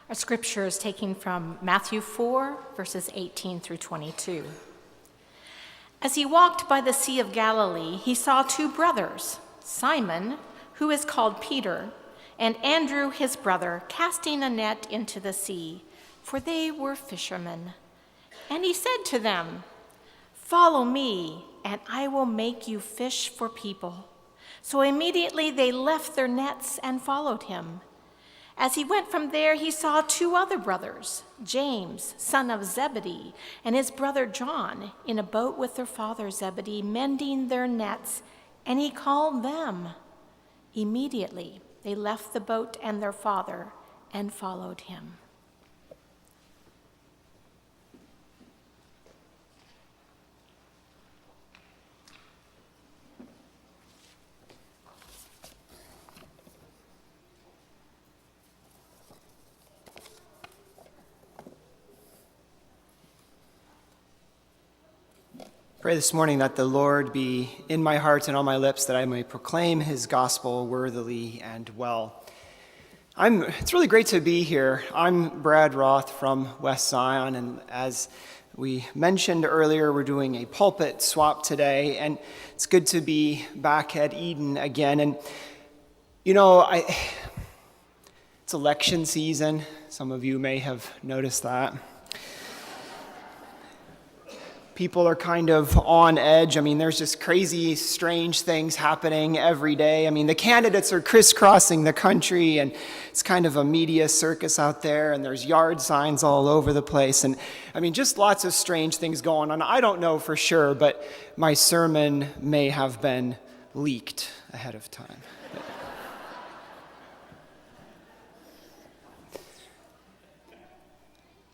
Our scripture is taken from Matthew 4, verses 18 through 22. As he walked by the Sea of Galilee, he saw two brothers, Simon, who is called Peter, and Andrew his brother, casting a net into the sea, for they were fishermen. And he said to them, "Follow me, and I will make you fish for people." So immediately they left their nets and followed him. As he went from there, he saw two other brothers, James, son of Zebedee, and his brother John, in a boat with their father Zebedee, mending their nets, and he called them. Immediately they left the boat and their father and followed him. Pray this morning that the Lord be in my heart and on my lips, that I may proclaim his gospel worthily and well. It's really great to be here. I'm Brad Roth from West Zion, and as we mentioned earlier, we're doing a pulpit swap today, and it's good to be back at Eden again. And you know, it's election season. Some of you may have noticed that. People are kind of on edge. I mean, there's just crazy, strange things happening every day. I mean, the candidates are crisscrossing the country, and it's kind of a media circus out there, and there's yard signs all over the place. And I mean, just lots of strange things going on. I don't know for sure, but my sermon may have been leaked ahead of time.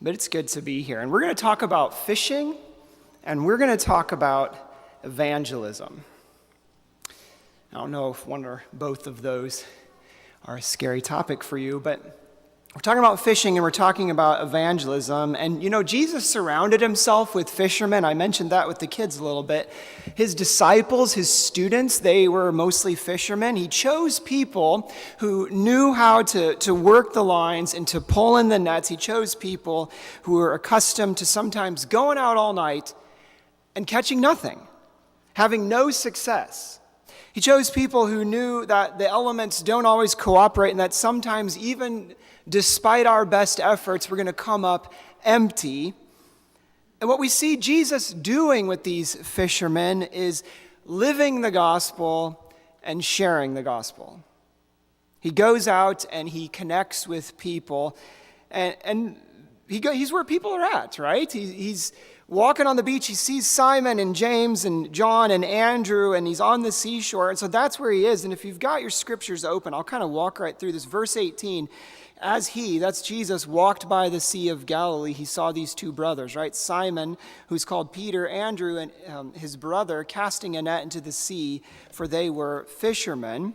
But it's good to be here. And we're going to talk about fishing. And we're going to talk about evangelism. I don't know if one or both of those are a scary topic for you, but we're talking about fishing and we're talking about evangelism. And you know, Jesus surrounded himself with fishermen. I mentioned that with the kids a little bit. His disciples, his students, they were mostly fishermen. He chose people who knew how to work the lines and to pull in the nets. He chose people who were accustomed to sometimes going out all night and catching nothing, having no success. He chose people who knew that the elements don't always cooperate and that sometimes even despite our best efforts, we're going to come up empty. And what we see Jesus doing with these fishermen is living the gospel and sharing the gospel. He goes out and he connects with people, and he's where people are at, right? He's walking on the beach, he sees Simon and James and John and Andrew, and he's on the seashore. And so that's where he is. And if you've got your scriptures open, I'll kind of walk right through this. Verse 18, that's Jesus, walked by the Sea of Galilee, he saw these two brothers, right? Simon, who's called Peter, Andrew, and his brother, casting a net into the sea, for they were fishermen.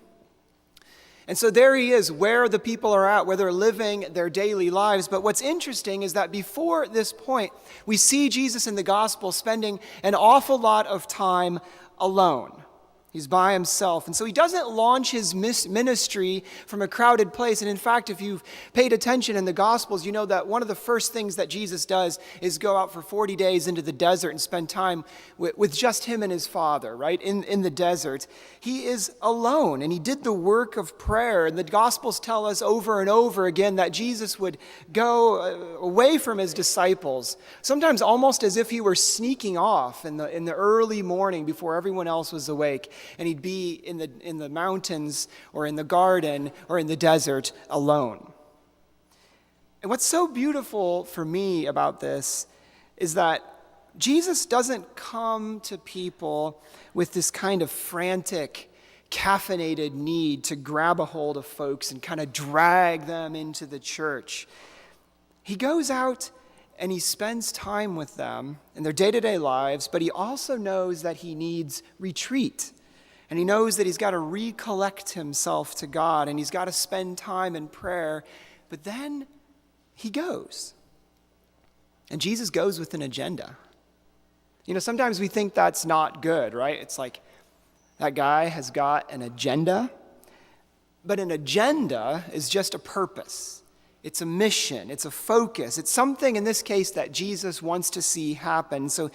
And so there he is, where the people are at, where they're living their daily lives. But what's interesting is that before this point, we see Jesus in the gospel spending an awful lot of time alone. He's by himself. And so he doesn't launch his ministry from a crowded place. And in fact, if you've paid attention in the Gospels, you know that one of the first things that Jesus does is go out for 40 days into the desert and spend time with just him and his Father, right? In the desert. He is alone, and he did the work of prayer. And the Gospels tell us over and over again that Jesus would go away from his disciples, sometimes almost as if he were sneaking off in the early morning before everyone else was awake. And he'd be in the mountains or in the garden or in the desert alone. And what's so beautiful for me about this is that Jesus doesn't come to people with this kind of frantic, caffeinated need to grab a hold of folks and kind of drag them into the church. He goes out and he spends time with them in their day-to-day lives, but he also knows that he needs retreat. And he knows that he's got to recollect himself to God, and he's got to spend time in prayer. But then he goes. And Jesus goes with an agenda. You know, sometimes we think that's not good, right? It's like, that guy has got an agenda. But an agenda is just a purpose. It's a mission. It's a focus. It's something, in this case, that Jesus wants to see happen. So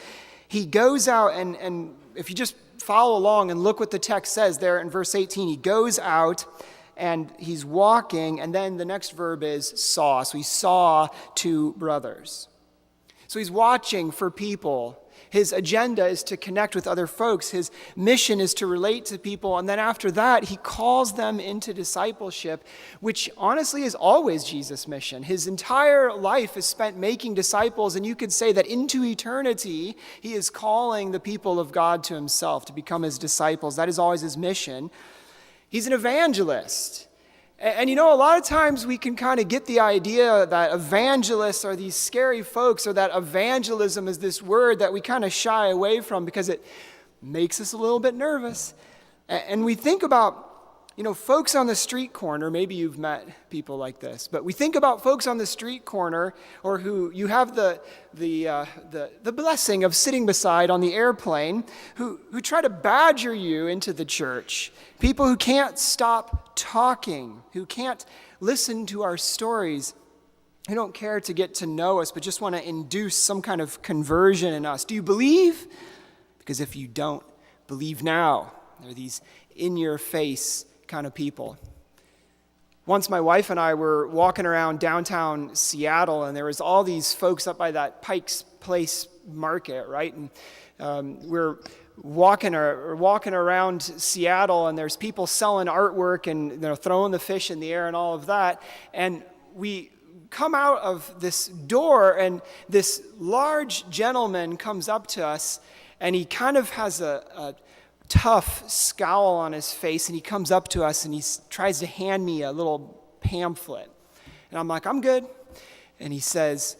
he goes out, and if you just follow along and look what the text says there in verse 18, he goes out and he's walking, and then the next verb is saw. So he saw two brothers. So he's watching for people. His agenda is to connect with other folks. His mission is to relate to people. And then after that, he calls them into discipleship, which honestly is always Jesus' mission. His entire life is spent making disciples, and you could say that into eternity, he is calling the people of God to himself to become his disciples. That is always his mission. He's an evangelist. And you know, a lot of times we can kind of get the idea that evangelists are these scary folks, or that evangelism is this word that we kind of shy away from because it makes us a little bit nervous. And we think about, you know, folks on the street corner. Maybe you've met people like this, but we think about folks on the street corner, or who you have the blessing of sitting beside on the airplane, who try to badger you into the church. People who can't stop talking, who can't listen to our stories, who don't care to get to know us, but just want to induce some kind of conversion in us. Do you believe? Because if you don't, believe now. There are these in-your-face kind of people. Once my wife and I were walking around downtown Seattle, and there was all these folks up by that Pike's Place market, right? And we're walking around Seattle, and there's people selling artwork and throwing the fish in the air and all of that. And we come out of this door, and this large gentleman comes up to us, and he kind of has a tough scowl on his face, and he comes up to us and he tries to hand me a little pamphlet. And I'm like, I'm good. And he says,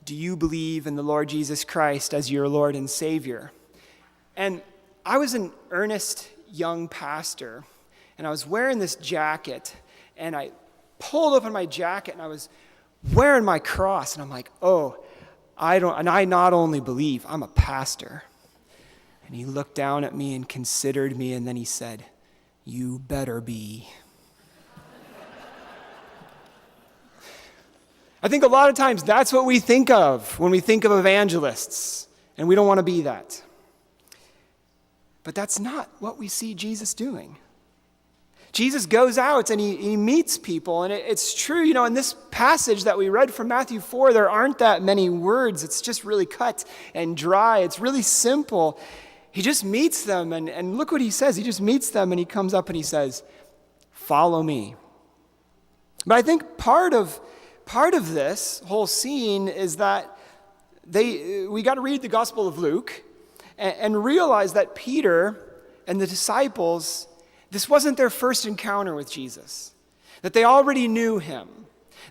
do you believe in the Lord Jesus Christ as your Lord and Savior? And I was an earnest young pastor, and I was wearing this jacket, and I pulled open my jacket, and I was wearing my cross, and I'm like, I not only believe, I'm a pastor. And he looked down at me and considered me, and then he said, you better be. I think a lot of times that's what we think of when we think of evangelists, and we don't want to be that. But that's not what we see Jesus doing. Jesus goes out and he meets people, and it's true, you know, in this passage that we read from Matthew 4, there aren't that many words. It's just really cut and dry. It's really simple. He just meets them, and look what he says. He just meets them, and he comes up and he says, follow me. But I think part of this whole scene is that we got to read the Gospel of Luke and realize that Peter and the disciples, this wasn't their first encounter with Jesus, that they already knew him,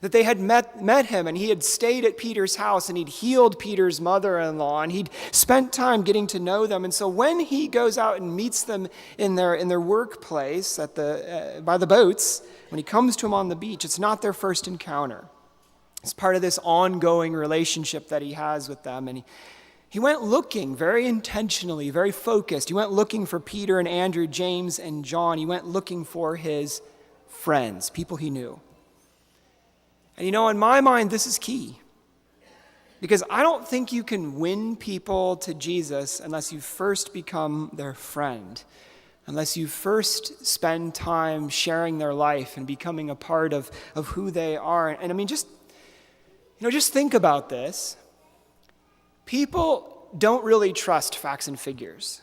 that they had met him, and he had stayed at Peter's house, and he'd healed Peter's mother-in-law, and he'd spent time getting to know them. And so when he goes out and meets them in their workplace by the boats, when he comes to them on the beach, it's not their first encounter. It's part of this ongoing relationship that he has with them. And he went looking very intentionally, very focused. He went looking for Peter and Andrew, James and John. He went looking for his friends, people he knew. And you know, in my mind, this is key. Because I don't think you can win people to Jesus unless you first become their friend, unless you first spend time sharing their life and becoming a part of who they are. And I mean, just think about this. People don't really trust facts and figures.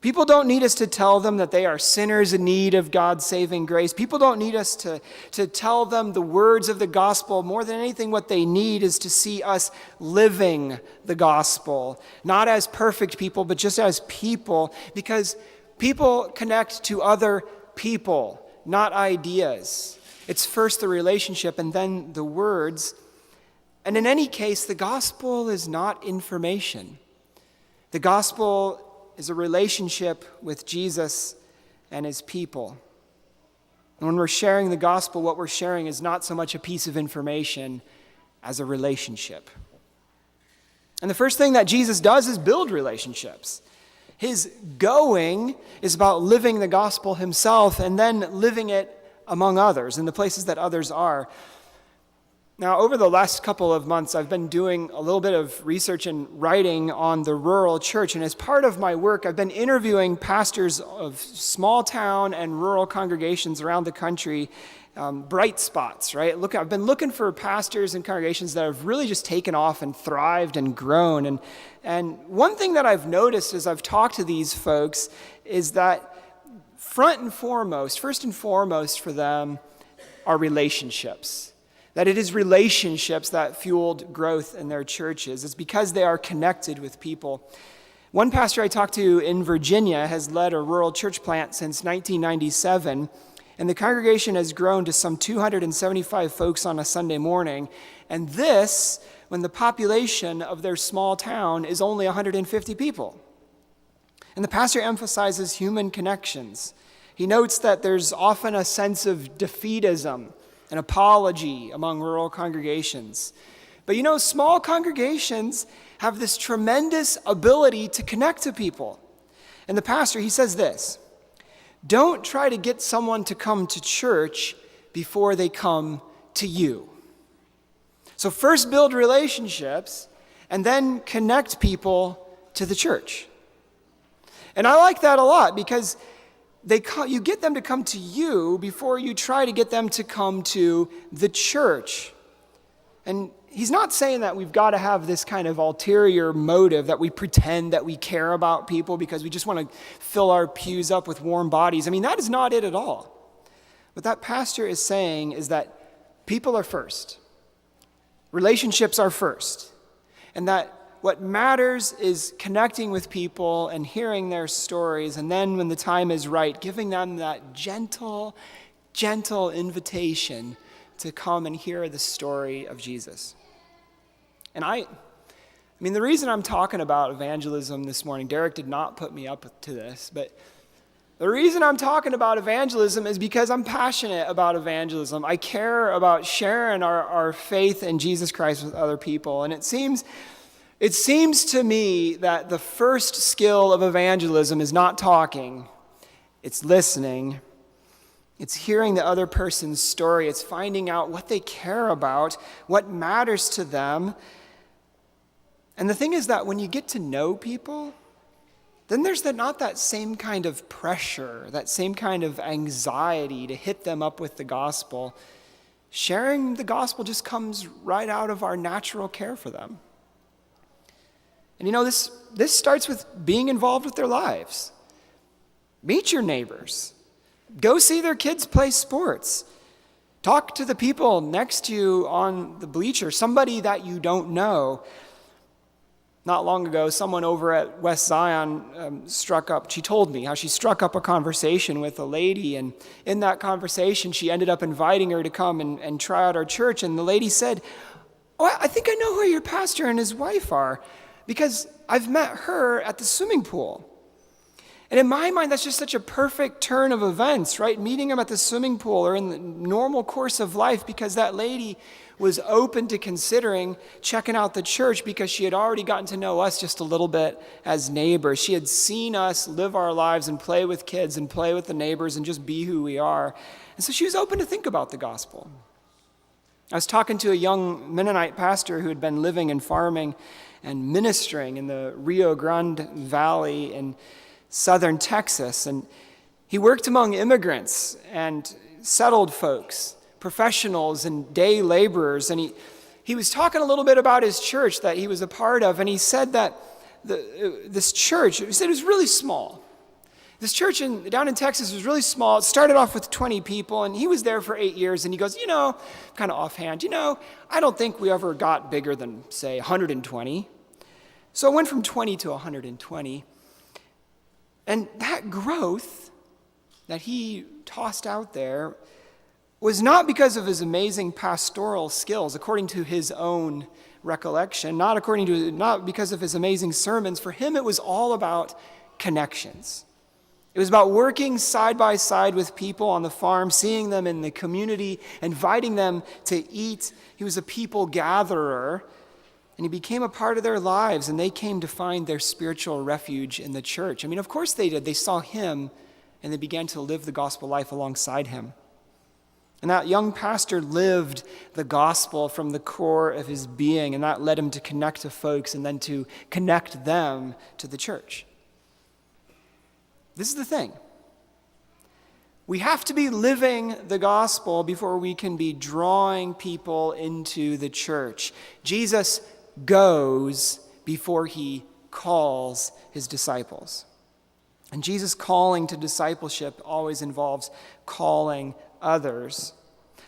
People don't need us to tell them that they are sinners in need of God's saving grace. People don't need us to tell them the words of the gospel. More than anything, what they need is to see us living the gospel, not as perfect people, but just as people, because people connect to other people, not ideas. It's first the relationship and then the words. And in any case, the gospel is not information. The gospel is a relationship with Jesus and his people. And when we're sharing the gospel, what we're sharing is not so much a piece of information as a relationship. And the first thing that Jesus does is build relationships. His going is about living the gospel himself and then living it among others in the places that others are. Now, over the last couple of months, I've been doing a little bit of research and writing on the rural church. And as part of my work, I've been interviewing pastors of small town and rural congregations around the country, bright spots, right? I've been looking for pastors and congregations that have really just taken off and thrived and grown. And one thing that I've noticed as I've talked to these folks is that first and foremost for them are relationships. That it is relationships that fueled growth in their churches. It's because they are connected with people. One pastor I talked to in Virginia has led a rural church plant since 1997, and the congregation has grown to some 275 folks on a Sunday morning. And this, when the population of their small town is only 150 people. And the pastor emphasizes human connections. He notes that there's often a sense of defeatism, an apology among rural congregations. But small congregations have this tremendous ability to connect to people. And the pastor, he says this: don't try to get someone to come to church before they come to you. So first build relationships and then connect people to the church. And I like that a lot because you get them to come to you before you try to get them to come to the church. And he's not saying that we've got to have this kind of ulterior motive that we pretend that we care about people because we just want to fill our pews up with warm bodies. I mean, that is not it at all. What that pastor is saying is that people are first. Relationships are first. And that what matters is connecting with people and hearing their stories, and then when the time is right, giving them that gentle invitation to come and hear the story of Jesus. And I mean, the reason I'm talking about evangelism this morning, Derek did not put me up to this, but the reason I'm talking about evangelism is because I'm passionate about evangelism. I care about sharing our faith in Jesus Christ with other people, and it seems to me that the first skill of evangelism is not talking, it's listening. It's hearing the other person's story. It's finding out what they care about, what matters to them. And the thing is that when you get to know people, then there's not that same kind of pressure, that same kind of anxiety to hit them up with the gospel. Sharing the gospel just comes right out of our natural care for them. And this starts with being involved with their lives. Meet your neighbors. Go see their kids play sports. Talk to the people next to you on the bleacher, somebody that you don't know. Not long ago, someone over at West Zion she told me how she struck up a conversation with a lady, and in that conversation, she ended up inviting her to come and try out our church, and the lady said, "Oh, I think I know who your pastor and his wife are, because I've met her at the swimming pool." And in my mind, that's just such a perfect turn of events, right? Meeting them at the swimming pool or in the normal course of life, because that lady was open to considering checking out the church because she had already gotten to know us just a little bit as neighbors. She had seen us live our lives and play with kids and play with the neighbors and just be who we are. And so she was open to think about the gospel. I was talking to a young Mennonite pastor who had been living and farming and ministering in the Rio Grande Valley in southern Texas, and he worked among immigrants and settled folks, professionals and day laborers, and he was talking a little bit about his church that he was a part of, and he said that this church, he said it was really small. This church down in Texas was really small. It started off with 20 people, and he was there for 8 years, and he goes, kind of offhand, I don't think we ever got bigger than, say, 120. So it went from 20 to 120. And that growth that he tossed out there was not because of his amazing pastoral skills, according to his own recollection, not because of his amazing sermons. For him, it was all about connections. It was about working side by side with people on the farm, seeing them in the community, inviting them to eat. He was a people gatherer. And he became a part of their lives, and they came to find their spiritual refuge in the church. I mean, of course they did. They saw him, and they began to live the gospel life alongside him. And that young pastor lived the gospel from the core of his being, and that led him to connect to folks and then to connect them to the church. This is the thing. We have to be living the gospel before we can be drawing people into the church. Jesus goes before he calls his disciples. And Jesus' calling to discipleship always involves calling others.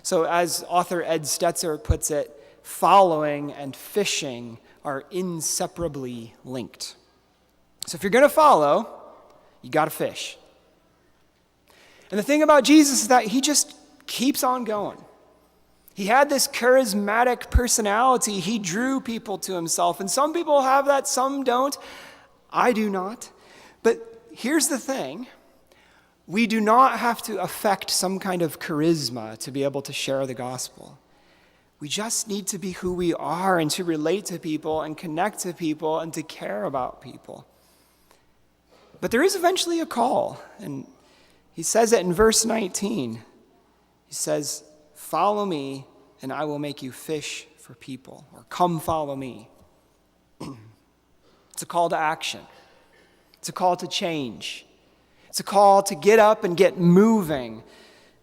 So as author Ed Stetzer puts it, following and fishing are inseparably linked. So if you're going to follow, you got to fish. And the thing about Jesus is that he just keeps on going. He had this charismatic personality. He drew people to himself. And some people have that, some don't. I do not. But here's the thing. We do not have to affect some kind of charisma to be able to share the gospel. We just need to be who we are and to relate to people and connect to people and to care about people. But there is eventually a call, and he says it in verse 19. He says, "Follow me, and I will make you fish for people," or "Come follow me." It's a call to action. It's a call to change. It's a call to get up and get moving.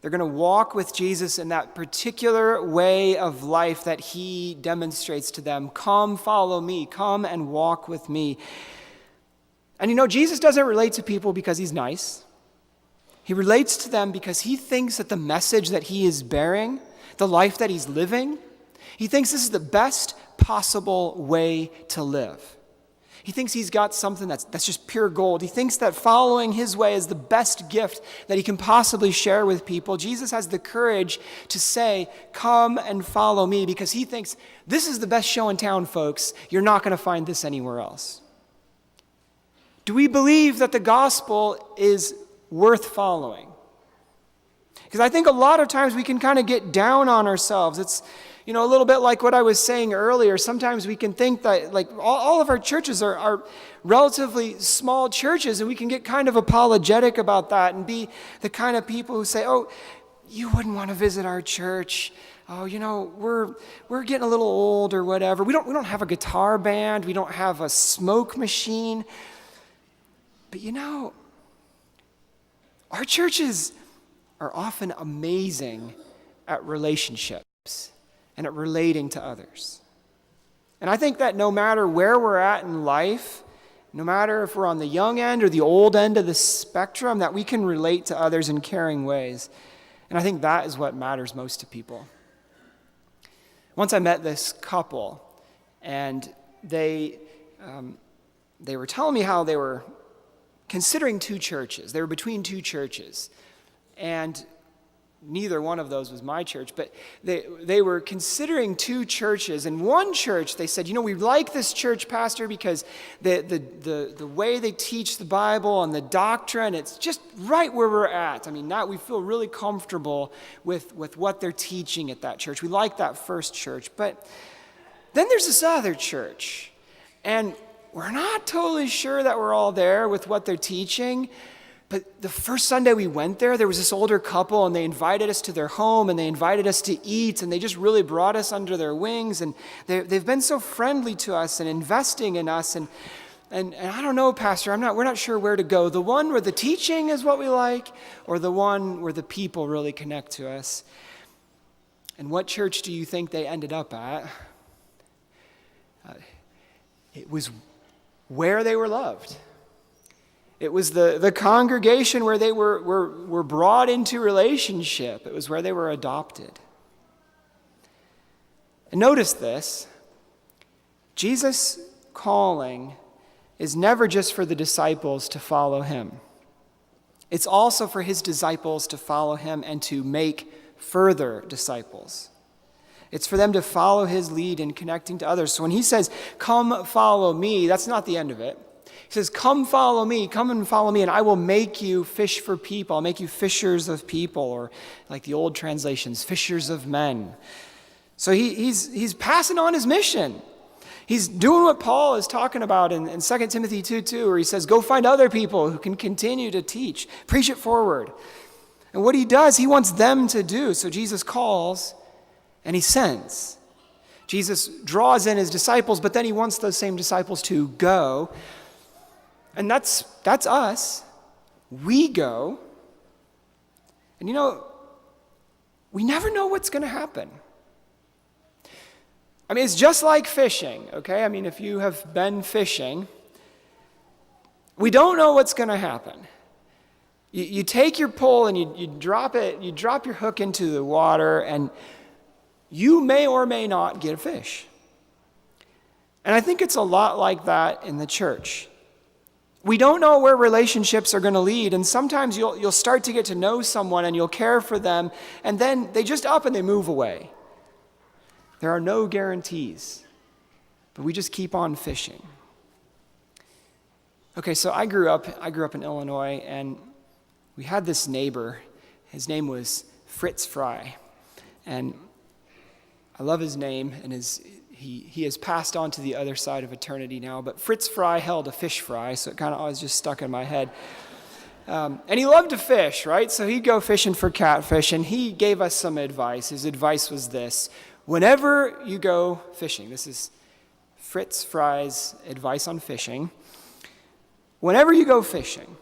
They're going to walk with Jesus in that particular way of life that he demonstrates to them. Come follow me. Come and walk with me. And Jesus doesn't relate to people because he's nice. He relates to them because he thinks that the message that he is bearing, the life that he's living, he thinks this is the best possible way to live. He thinks he's got something that's just pure gold. He thinks that following his way is the best gift that he can possibly share with people. Jesus has the courage to say, "Come and follow me," because he thinks this is the best show in town, folks. You're not going to find this anywhere else. Do we believe that the gospel is worth following? Because I think a lot of times we can kind of get down on ourselves. It's a little bit like what I was saying earlier. Sometimes we can think that like all of our churches are relatively small churches, and we can get kind of apologetic about that and be the kind of people who say, "Oh, you wouldn't want to visit our church. Oh, we're getting a little old or whatever. We don't have a guitar band. We don't have a smoke machine." But our churches are often amazing at relationships and at relating to others. And I think that no matter where we're at in life, no matter if we're on the young end or the old end of the spectrum, that we can relate to others in caring ways. And I think that is what matters most to people. Once I met this couple, and they were telling me how they were considering two churches. They were between two churches. And neither one of those was my church, but they were considering two churches. And one church, they said, we like this church, Pastor, because the way they teach the Bible and the doctrine, it's just right where we're at. We feel really comfortable with what they're teaching at that church. We like that first church. But then there's this other church, and we're not totally sure that we're all there with what they're teaching. But the first Sunday we went there was this older couple, and they invited us to their home, and they invited us to eat, and they just really brought us under their wings, and they've been so friendly to us and investing in us, and I don't know, Pastor, we're not sure where to go. The one where the teaching is what we like, or the one where the people really connect to us? And what church do you think they ended up at? It was where they were loved. It was the congregation where they were brought into relationship. It was where they were adopted. And notice this. Jesus' calling is never just for the disciples to follow him. It's also for his disciples to follow him and to make further disciples. It's for them to follow his lead in connecting to others. So when he says, "Come follow me," that's not the end of it. He says, "Come follow me, come and follow me, and I will make you fish for people. I'll make you fishers of people," or like the old translations, fishers of men. So he's passing on his mission. He's doing what Paul is talking about in 2 Timothy 2:2, where he says, "Go find other people who can continue to teach. Preach it forward." And what he does, he wants them to do. So Jesus calls and he sends. Jesus draws in his disciples, but then he wants those same disciples to go. And that's us. We go. And we never know what's going to happen. I mean, it's just like fishing, okay? I mean, if you have been fishing, we don't know what's going to happen. You take your pole and you drop it, you drop your hook into the water, and you may or may not get a fish. And I think it's a lot like that in the church. We don't know where relationships are going to lead, and sometimes you'll start to get to know someone and you'll care for them, and then they just up and they move away. There are no guarantees, but we just keep on fishing. Okay, so I grew up in Illinois, and we had this neighbor. His name was Fritz Fry, and I love his name, and he has passed on to the other side of eternity now, but Fritz Fry held a fish fry, so it kind of always just stuck in my head. And he loved to fish, right? So he'd go fishing for catfish, and he gave us some advice. His advice was this: whenever you go fishing, this is Fritz Fry's advice on fishing. Whenever you go fishing,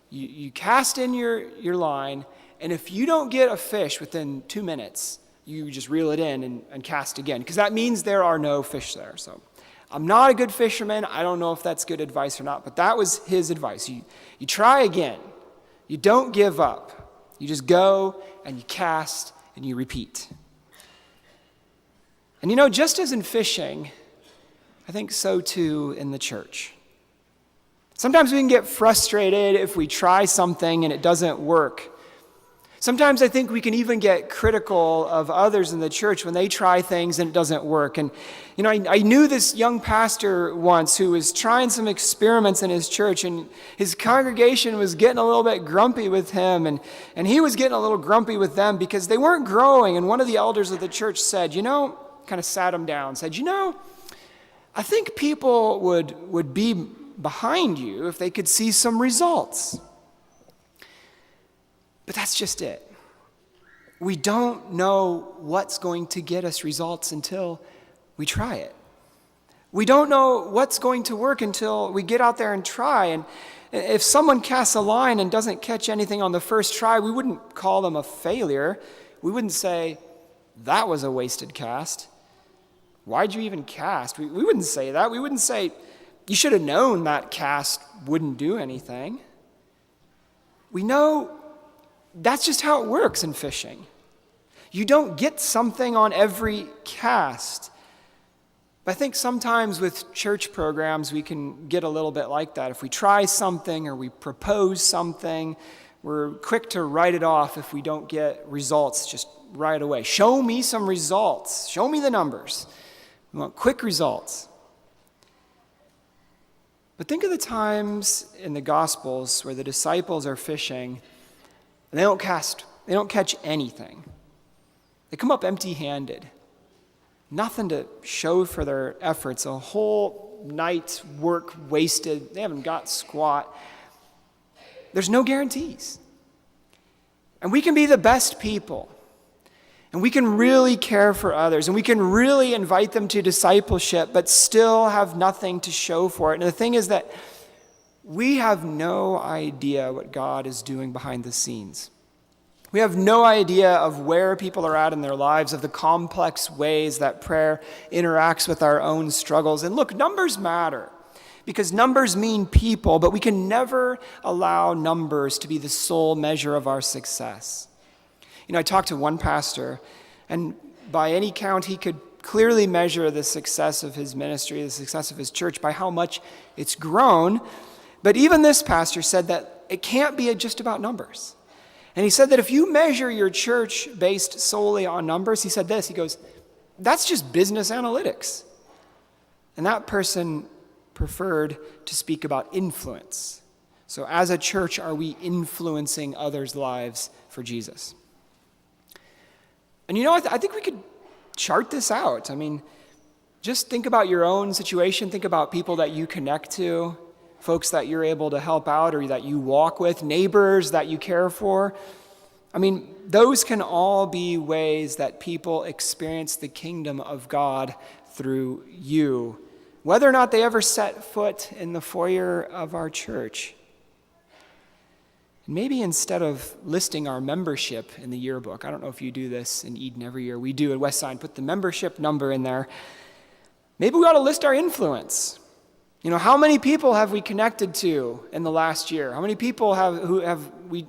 you cast in your line, and if you don't get a fish within 2 minutes, you just reel it in and cast again, because that means there are no fish there. So I'm not a good fisherman. I don't know if that's good advice or not, but that was his advice. You try again. You don't give up. You just go and you cast and you repeat. And just as in fishing, I think so too in the church. Sometimes we can get frustrated if we try something and it doesn't work. Sometimes I think we can even get critical of others in the church when they try things and it doesn't work. And, I knew this young pastor once who was trying some experiments in his church, and his congregation was getting a little bit grumpy with him, and he was getting a little grumpy with them because they weren't growing. And one of the elders of the church said, kind of sat him down, said, I think people would be behind you if they could see some results. But that's just it. We don't know what's going to get us results until we try it. We don't know what's going to work until we get out there and try. And if someone casts a line and doesn't catch anything on the first try, we wouldn't call them a failure. We wouldn't say, that was a wasted cast. Why'd you even cast? We wouldn't say that. We wouldn't say, you should have known that cast wouldn't do anything. We know that's just how it works in fishing. You don't get something on every cast. But I think sometimes with church programs, we can get a little bit like that. If we try something or we propose something, we're quick to write it off if we don't get results just right away. Show me some results. Show me the numbers. We want quick results. But think of the times in the Gospels where the disciples are fishing and they don't catch anything. They come up empty-handed. Nothing to show for their efforts. A whole night's work wasted. They haven't got squat. There's no guarantees. And we can be the best people. And we can really care for others. And we can really invite them to discipleship, but still have nothing to show for it. And the thing is that we have no idea what God is doing behind the scenes. We have no idea of where people are at in their lives, of the complex ways that prayer interacts with our own struggles. And look, numbers matter because numbers mean people, but we can never allow numbers to be the sole measure of our success. I talked to one pastor, and by any count, he could clearly measure the success of his ministry, the success of his church by how much it's grown. But even this pastor said that it can't be just about numbers. And he said that if you measure your church based solely on numbers, he said this, he goes, that's just business analytics. And that person preferred to speak about influence. So as a church, are we influencing others' lives for Jesus? And I think we could chart this out. I mean, just think about your own situation. Think about people that you connect to, folks that you're able to help out or that you walk with, neighbors that you care for. I mean, those can all be ways that people experience the kingdom of God through you, whether or not they ever set foot in the foyer of our church. Maybe instead of listing our membership in the yearbook, I don't know if you do this in Eden every year, we do at Westside, put the membership number in there. Maybe we ought to list our influence. You know, how many people have we connected to in the last year? How many people have we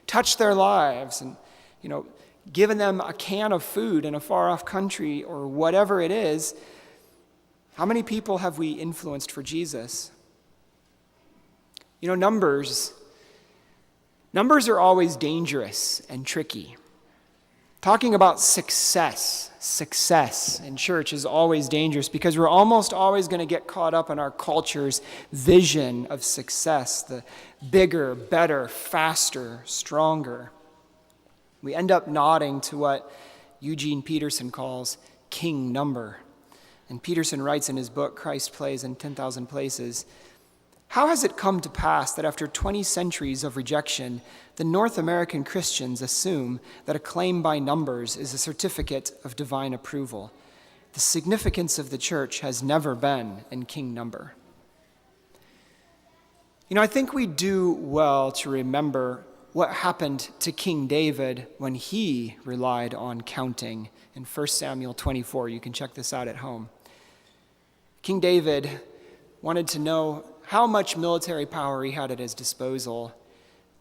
touched their lives and, you know, given them a can of food in a far-off country or whatever it is? How many people have we influenced for Jesus? You know, numbers are always dangerous and tricky. Talking about success in church is always dangerous because we're almost always going to get caught up in our culture's vision of success, the bigger, better, faster, stronger. We end up nodding to what Eugene Peterson calls king number. And Peterson writes in his book, Christ Plays in 10,000 Places, how has it come to pass that after 20 centuries of rejection, the North American Christians assume that a claim by numbers is a certificate of divine approval? The significance of the church has never been in king number. You know, I think we do well to remember what happened to King David when he relied on counting in 1 Samuel 24. You can check this out at home. King David wanted to know how much military power he had at his disposal,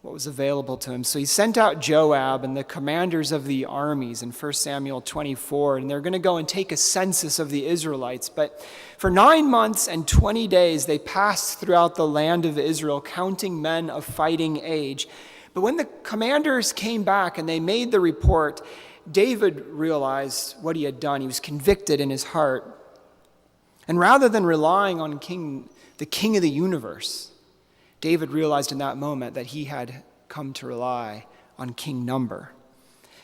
what was available to him. So he sent out Joab and the commanders of the armies in 1 Samuel 24, and they're going to go and take a census of the Israelites. But for 9 months and 20 days, they passed throughout the land of Israel, counting men of fighting age. But when the commanders came back and they made the report, David realized what he had done. He was convicted in his heart. And rather than relying on the king of the universe, David realized in that moment that he had come to rely on king number.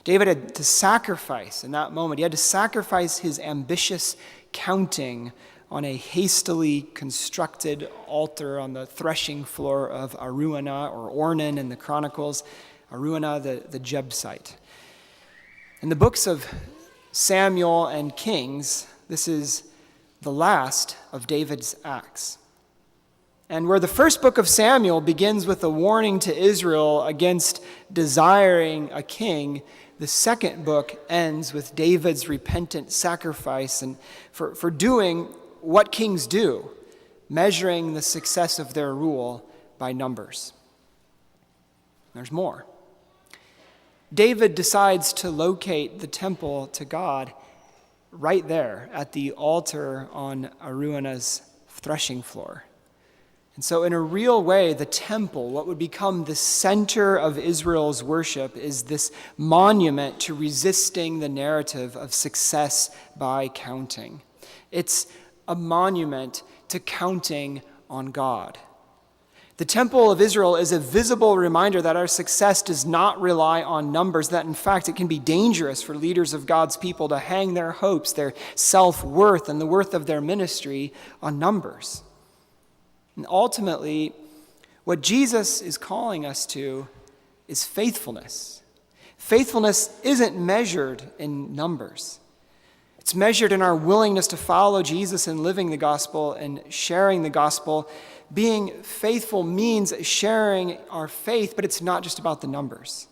David had to sacrifice in that moment. He had to sacrifice his ambitious counting on a hastily constructed altar on the threshing floor of Araunah, or Ornan in the Chronicles, Araunah the Jebusite. In the books of Samuel and Kings, this is the last of David's acts. And where the first book of Samuel begins with a warning to Israel against desiring a king, the second book ends with David's repentant sacrifice and for doing what kings do, measuring the success of their rule by numbers. There's more. David decides to locate the temple to God right there at the altar on Araunah's threshing floor. And so in a real way, the temple, what would become the center of Israel's worship, is this monument to resisting the narrative of success by counting. It's a monument to counting on God. The temple of Israel is a visible reminder that our success does not rely on numbers, that in fact it can be dangerous for leaders of God's people to hang their hopes, their self-worth, and the worth of their ministry on numbers. And ultimately, what Jesus is calling us to is faithfulness. Faithfulness isn't measured in numbers. It's measured in our willingness to follow Jesus in living the gospel and sharing the gospel. Being faithful means sharing our faith, but it's not just about the numbers.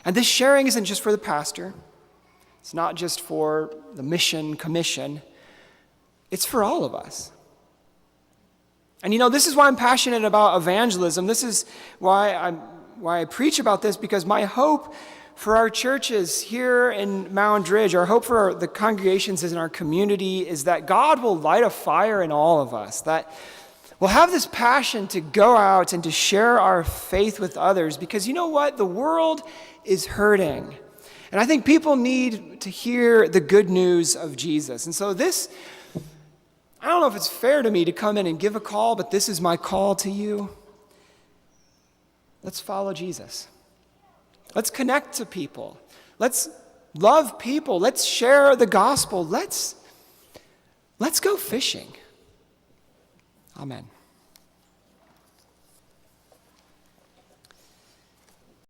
And this sharing isn't just for the pastor. It's not just for the mission commission. It's for all of us. And you know, this is why I'm passionate about evangelism. This is why I preach about this, because my hope for our churches here in Mound Ridge, our hope for the congregations in our community is that God will light a fire in all of us, that we'll have this passion to go out and to share our faith with others, because you know what? The world is hurting. And I think people need to hear the good news of Jesus. And so this, I don't know if it's fair to me to come in and give a call, but this is my call to you. Let's follow Jesus. Let's connect to people. Let's love people. Let's share the gospel. Let's go fishing. Amen.